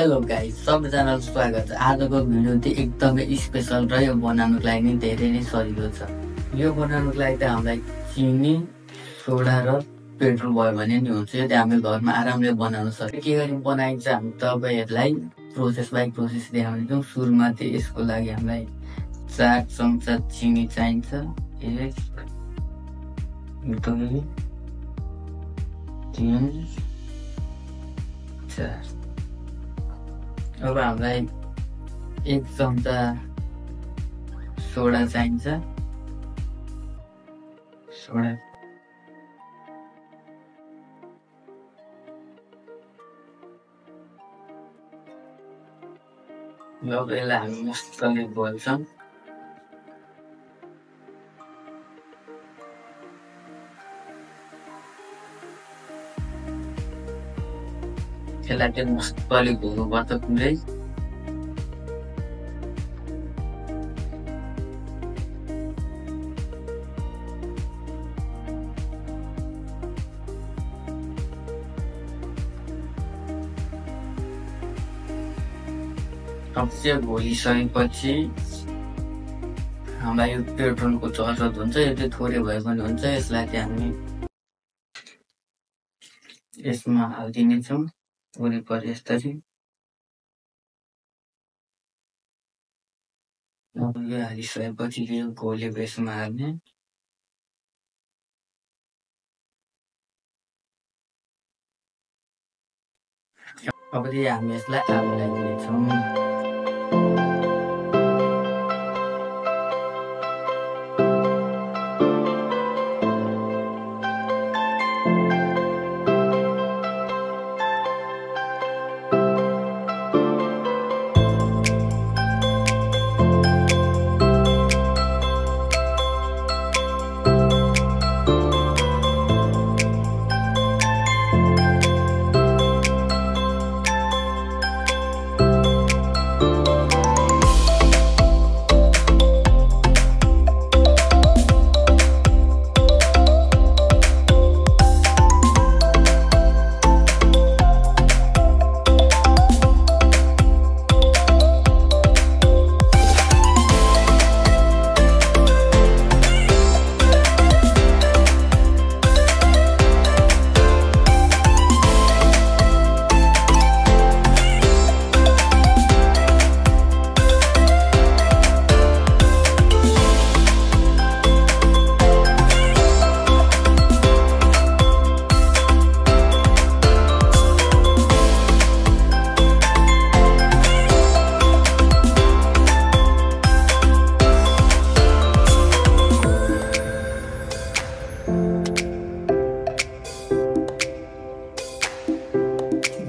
Hello guys, सबैजनालाई स्वागत छ। आजको भिडियो चाहिँ एकदमै स्पेशल र यो बनाउनुको लागि नि धेरै नै सजिलो छ। यो बनाउनुको लागि चाहिँ हामीलाई चिनी, सोडा र पेट्रोल भयो भने नि हुन्छ। यो चाहिँ हामीले घरमा आरामले बनाउन सक्छ। के गरी बनाइन्छ हामी तपाईँहरूलाई प्रोसेस बाई प्रोसेस देखाउँछौँ। सुरुमा चाहिँ यसको लागि हामीलाई 4 चम्चा चिनी चाहिन्छ। 1 2 3 4। अब हामीलाई 1 चम्चा सोडा चाहिन्छ। सोडा अब यसलाई हामी मजाले घोल्छौँ। यसलाई चाहिँ मजाले घोल्नुपर्छ पुरै। अब चाहिँ घोलिसकेपछि हामीलाई यो पेट्रोलको जरुरत हुन्छ। यो चाहिँ थोरै भए पनि हुन्छ। यसलाई चाहिँ हामी यसमा हालिदिनेछौँ वरिपरि यसरी। अब यो हालिसकेपछि यो घोलेको यसमा हाल्ने। अब चाहिँ हामी यसलाई आगो लगाइदिनेछौँ।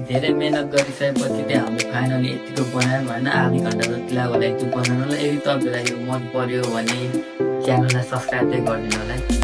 धेरै मेहनत गरिसकेपछि चाहिँ हामीले फाइनली यतिको बनायौँ होइन। आधी घन्टा जति लाग्यो होला यति बनाउनुलाई। यदि तपाईँलाई यो मन पर्यो भने च्यानललाई सब्सक्राइब चाहिँ गरिदिनु होला।